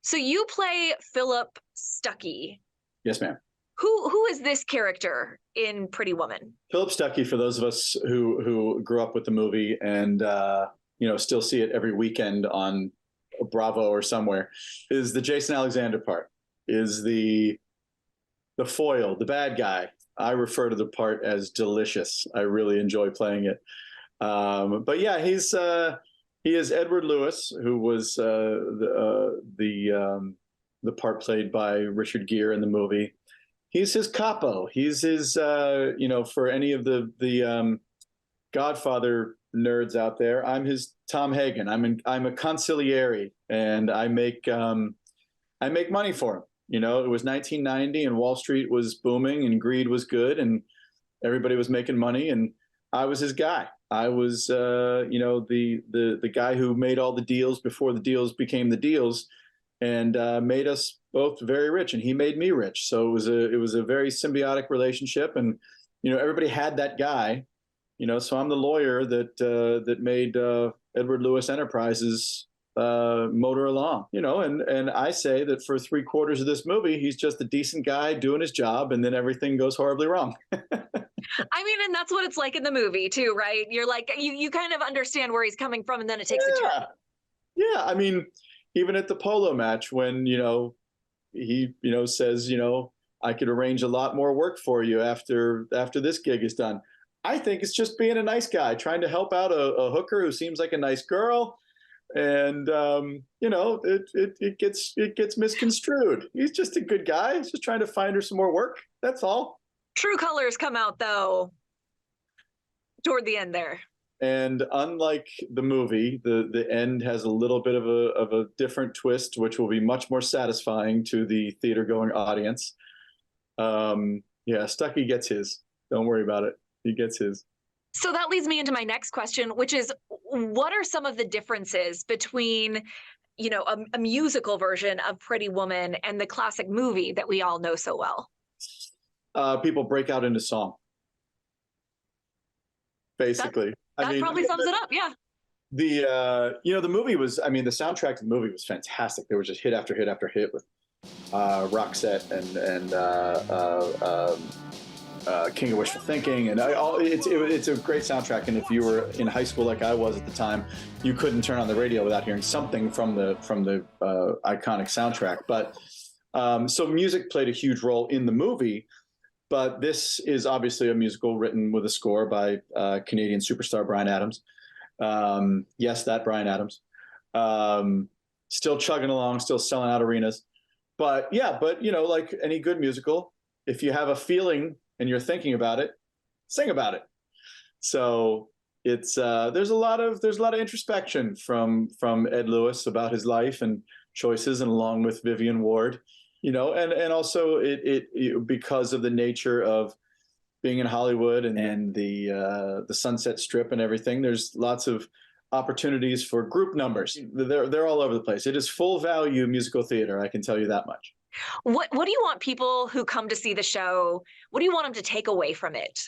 So you play Philip Stuckey. Yes, ma'am. Who is this character in Pretty Woman? Philip Stuckey, for those of us who grew up with the movie and still see it every weekend on Bravo or somewhere, is the Jason Alexander part, is the foil, the bad guy. I refer to the part as delicious. I really enjoy playing it. But yeah, he is Edward Lewis, who was the part played by Richard Gere in the movie. He's his capo. He's his, for any of the Godfather nerds out there, I'm his Tom Hagen. I'm a consigliere, and I make money for him. It was 1990, and Wall Street was booming, and greed was good, and everybody was making money, and I was his guy. I was, the guy who made all the deals before the deals became the deals, and made us both very rich, and he made me rich. So it was a very symbiotic relationship, and everybody had that guy. So I'm the lawyer that made Edward Lewis Enterprises motor along. And I say that for 3/4 of this movie, he's just a decent guy doing his job, and then everything goes horribly wrong. I mean, and that's what it's like in the movie too, right? You're like, you kind of understand where he's coming from, and then it takes a turn. Yeah, I mean, even at the polo match, when he says, I could arrange a lot more work for you after this gig is done. I think it's just being a nice guy, trying to help out a hooker who seems like a nice girl, and it gets misconstrued. He's just a good guy. He's just trying to find her some more work. That's all. True colors come out though toward the end there. And unlike the movie, the end has a little bit of a different twist, which will be much more satisfying to the theater going audience. Stucky gets his. Don't worry about it. He gets his. So that leads me into my next question, which is, what are some of the differences between, a musical version of Pretty Woman and the classic movie that we all know so well? People break out into song. Basically. That probably sums it up. Yeah. The movie was, the soundtrack to the movie was fantastic. There was just hit after hit after hit with Roxette and King of Wishful Thinking, and it's a great soundtrack. And if you were in high school like I was at the time, you couldn't turn on the radio without hearing something from the iconic soundtrack. But so music played a huge role in the movie. But this is obviously a musical written with a score by Canadian superstar Bryan Adams. Yes, that Bryan Adams. Still chugging along, still selling out arenas. But like any good musical, if you have a feeling and you're thinking about it, sing about it. So it's there's a lot of introspection from Ed Lewis about his life and choices, and along with Vivian Ward. And also it because of the nature of being in Hollywood and the Sunset Strip and everything, there's lots of opportunities for group numbers. They're all over the place. It is full value musical theater, I can tell you that much. What do you want people who come to see the show, what do you want them to take away from it?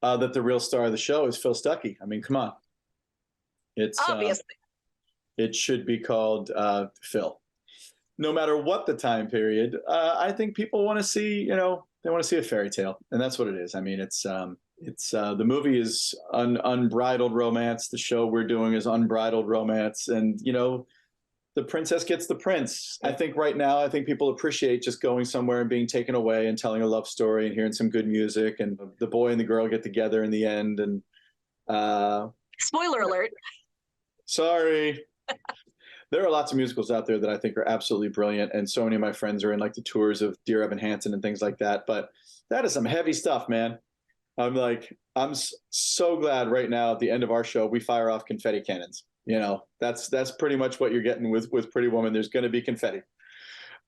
That the real star of the show is Phil Stuckey. I mean, come on. It's obviously. It should be called Phil. No matter what the time period, I think people want to see, they want to see a fairy tale, and that's what it is. I mean, it's the movie is unbridled romance. The show we're doing is unbridled romance, and the princess gets the prince. I think right now, people appreciate just going somewhere and being taken away and telling a love story and hearing some good music, and the boy and the girl get together in the end. And spoiler alert. Sorry. There are lots of musicals out there that I think are absolutely brilliant, and so many of my friends are in like the tours of Dear Evan Hansen and things like that. But that is some heavy stuff, man. I'm so glad right now at the end of our show we fire off confetti cannons. That's pretty much what you're getting with Pretty Woman. There's going to be confetti.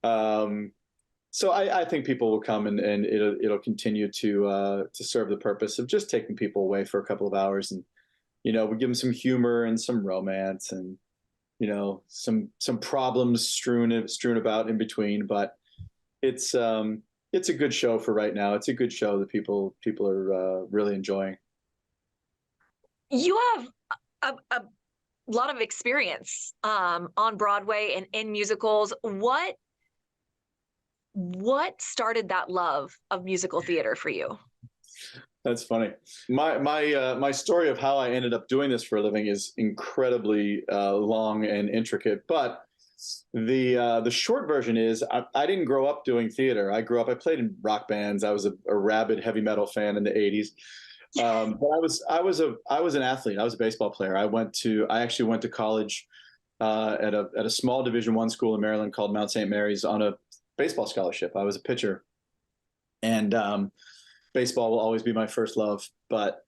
So I think people will come and it'll continue to serve the purpose of just taking people away for a couple of hours, and we give them some humor and some romance and some problems strewn about in between. But it's a good show for right now. It's a good show that people are really enjoying. You have lot of experience on Broadway and in musicals. What started that love of musical theater for you? That's funny. My story of how I ended up doing this for a living is incredibly long and intricate. But the short version is I didn't grow up doing theater. I played in rock bands. I was a rabid heavy metal fan in the '80s. But I was an athlete. I was a baseball player. I actually went to college at a small Division I school in Maryland called Mount St. Mary's on a baseball scholarship. I was a pitcher, and baseball will always be my first love. But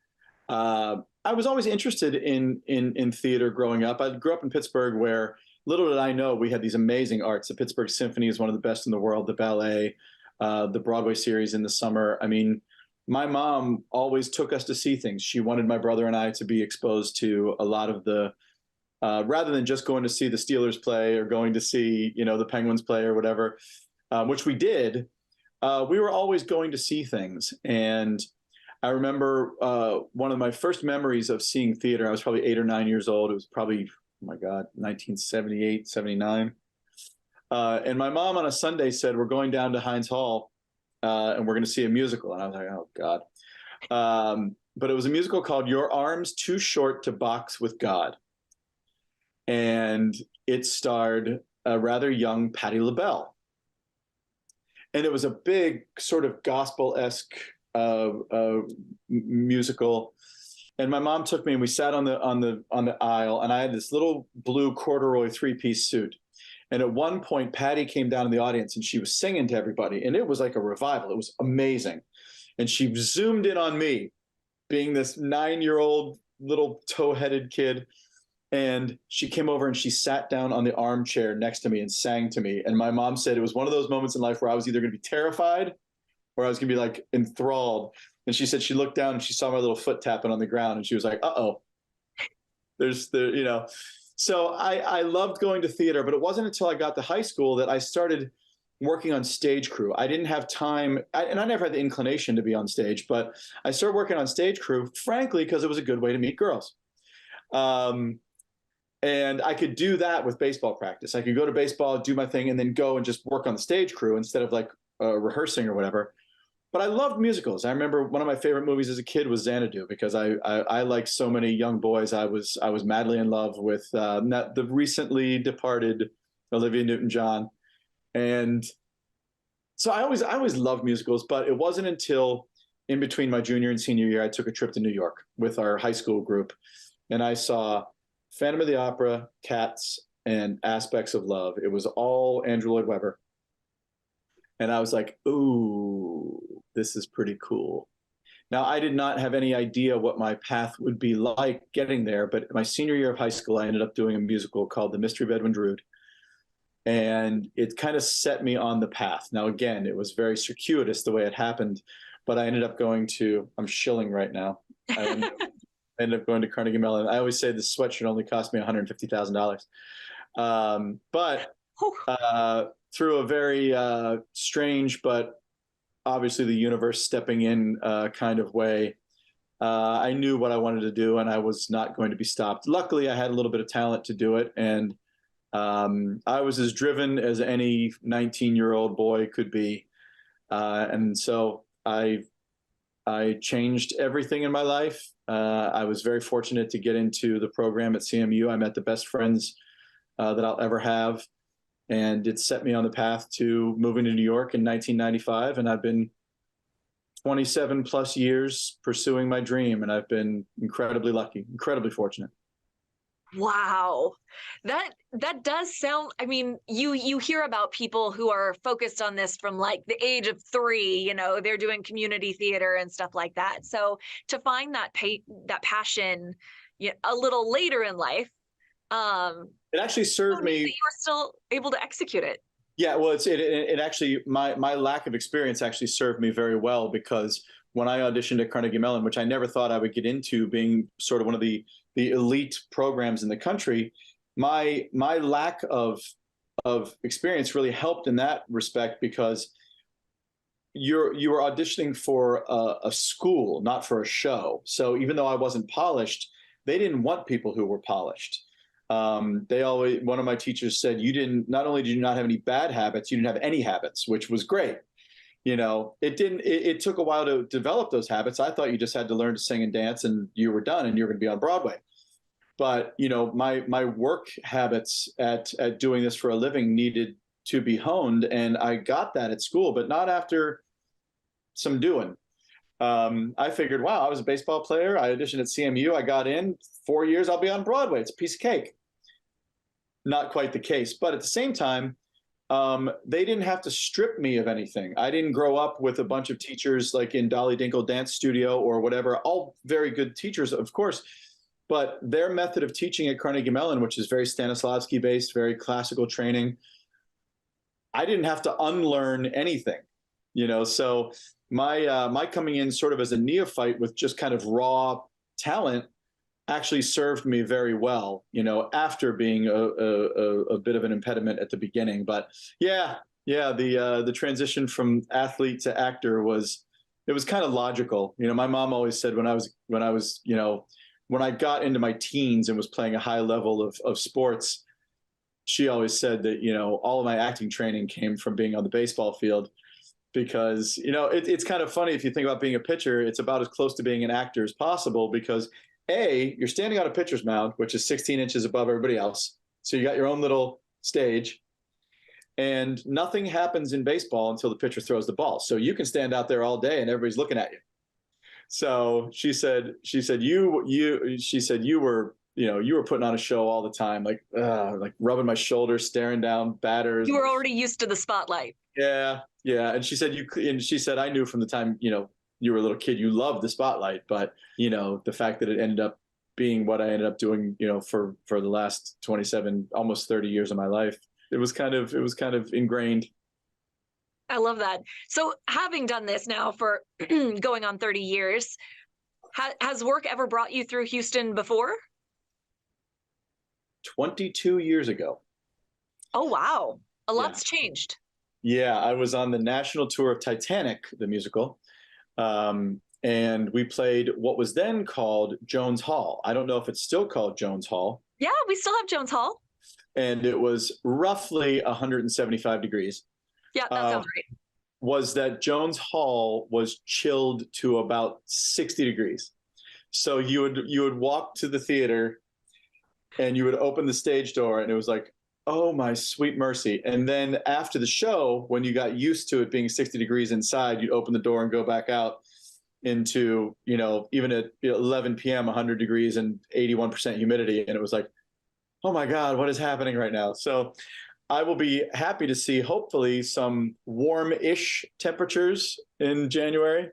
I was always interested in theater growing up. I grew up in Pittsburgh, where little did I know we had these amazing arts. The Pittsburgh Symphony is one of the best in the world. The ballet, the Broadway series in the summer. I mean, my mom always took us to see things. She wanted my brother and I to be exposed to a lot of the, rather than just going to see the Steelers play or going to see, the Penguins play or whatever, which we did. We were always going to see things. And I remember one of my first memories of seeing theater, I was probably 8 or 9 years old. It was probably, oh my God, 1978, 79. And my mom on a Sunday said, we're going down to Heinz Hall and we're going to see a musical. And I was like, oh God. But it was a musical called Your Arms Too Short to Box with God. And it starred a rather young Patti LaBelle. And it was a big sort of gospel-esque musical. And my mom took me and we sat on the aisle, and I had this little blue corduroy 3-piece suit. And at one point, Patti came down in the audience and she was singing to everybody. And it was like a revival. It was amazing. And she zoomed in on me, being this 9-year-old little toe-headed kid. And she came over and she sat down on the armchair next to me and sang to me. And my mom said it was one of those moments in life where I was either going to be terrified or I was going to be like enthralled. And she said she looked down and she saw my little foot tapping on the ground and she was like, uh-oh, So I loved going to theater, but it wasn't until I got to high school that I started working on stage crew. I didn't have time, and I never had the inclination to be on stage, but I started working on stage crew, frankly, because it was a good way to meet girls. And I could do that with baseball practice. I could go to baseball, do my thing, and then go and just work on the stage crew instead of like rehearsing or whatever. But I loved musicals. I remember one of my favorite movies as a kid was Xanadu, because I like so many young boys, I was madly in love with the recently departed Olivia Newton-John. And so I always loved musicals, but it wasn't until in between my junior and senior year, I took a trip to New York with our high school group, and I saw Phantom of the Opera, Cats, and Aspects of Love. It was all Andrew Lloyd Webber. And I was like, ooh, this is pretty cool. Now, I did not have any idea what my path would be like getting there, but my senior year of high school, I ended up doing a musical called The Mystery of Edwin Drood. And it kind of set me on the path. Now, again, it was very circuitous the way it happened, but I ended up going to, I'm shilling right now. I ended up going to Carnegie Mellon. I always say this sweatshirt only cost me $150,000. But through a very strange, but obviously the universe stepping in kind of way, I knew what I wanted to do and I was not going to be stopped. Luckily, I had a little bit of talent to do it. And I was as driven as any 19-year-old boy could be. And so I changed everything in my life. I was very fortunate to get into the program at CMU. I met the best friends that I'll ever have. And it set me on the path to moving to New York in 1995. And I've been 27 plus years pursuing my dream. And I've been incredibly lucky, incredibly fortunate. Wow. That does sound, I mean, you hear about people who are focused on this from like the age of 3, they're doing community theater and stuff like that. So to find that passion a little later in life, it actually served me. You were still able to execute it. Yeah, well, it actually, my lack of experience actually served me very well, because when I auditioned at Carnegie Mellon, which I never thought I would get into, being sort of one of the elite programs in the country, my lack of experience really helped in that respect, because you were auditioning for a school, not for a show. So even though I wasn't polished, they didn't want people who were polished. One of my teachers said, not only did you not have any bad habits, you didn't have any habits, which was great. It took a while to develop those habits. I thought you just had to learn to sing and dance and you were done and you were going to be on Broadway. But, my work habits at doing this for a living needed to be honed. And I got that at school, but not after some doing. I figured, wow, I was a baseball player. I auditioned at CMU. I got in 4 years. I'll be on Broadway. It's a piece of cake. Not quite the case. But at the same time, they didn't have to strip me of anything. I didn't grow up with a bunch of teachers like in Dolly Dinkle Dance Studio or whatever, all very good teachers, of course. But their method of teaching at Carnegie Mellon, which is very Stanislavski based, very classical training, I didn't have to unlearn anything, So my coming in sort of as a neophyte with just kind of raw talent actually served me very well, after being a bit of an impediment at the beginning. But the transition from athlete to actor was kind of logical. My mom always said when I got into my teens and was playing a high level of sports, she always said that, all of my acting training came from being on the baseball field because, it's kind of funny if you think about being a pitcher, it's about as close to being an actor as possible because you're standing on a pitcher's mound, which is 16 inches above everybody else. So you got your own little stage and nothing happens in baseball until the pitcher throws the ball. So you can stand out there all day and everybody's looking at you. So she said you were putting on a show all the time, like rubbing my shoulder, staring down batters. You were already used to the spotlight. Yeah. And she said I knew from the time, you were a little kid, you loved the spotlight, but the fact that it ended up being what I ended up doing, for the last 27, almost 30 years of my life, it was kind of ingrained. I love that. So having done this now for going on 30 years, has work ever brought you through Houston before? 22 years ago. Oh, wow. A lot's changed. Yeah, I was on the national tour of Titanic, the musical. And we played what was then called Jones Hall. I don't know if it's still called Jones Hall. Yeah, we still have Jones Hall. And it was roughly 175 degrees. Yeah, that sounds right. Was that Jones Hall was chilled to about 60 degrees. So you would walk to the theater and you would open the stage door and it was like, oh my sweet mercy. And then after the show, when you got used to it being 60 degrees inside, you'd open the door and go back out into, even at 11 p.m., 100 degrees and 81% humidity. And it was like, oh my God, what is happening right now? So I will be happy to see hopefully some warm-ish temperatures in January.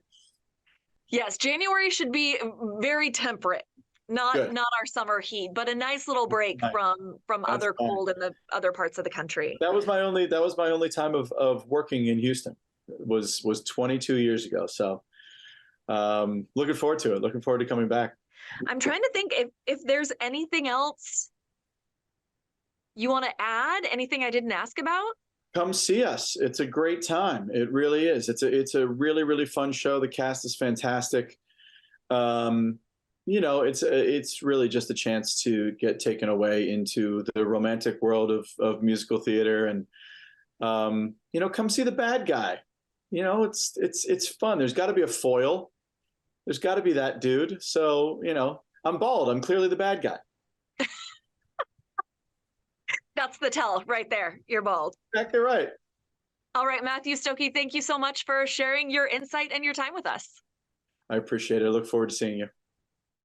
Yes, January should be very temperate. Not our summer heat, but a nice little break from other cold in the other parts of the country. That was my only time of working in Houston. Was 22 years ago. So looking forward to it. Looking forward to coming back. I'm trying to think if there's anything else you want to add, anything I didn't ask about? Come see us. It's a great time. It really is. It's a really, really fun show. The cast is fantastic. It's really just a chance to get taken away into the romantic world of musical theater and, come see the bad guy. It's fun. There's got to be a foil. There's got to be that dude. So, I'm bald. I'm clearly the bad guy. That's the tell right there. You're bald. Exactly right. All right, Matthew Stocke, thank you so much for sharing your insight and your time with us. I appreciate it. I look forward to seeing you.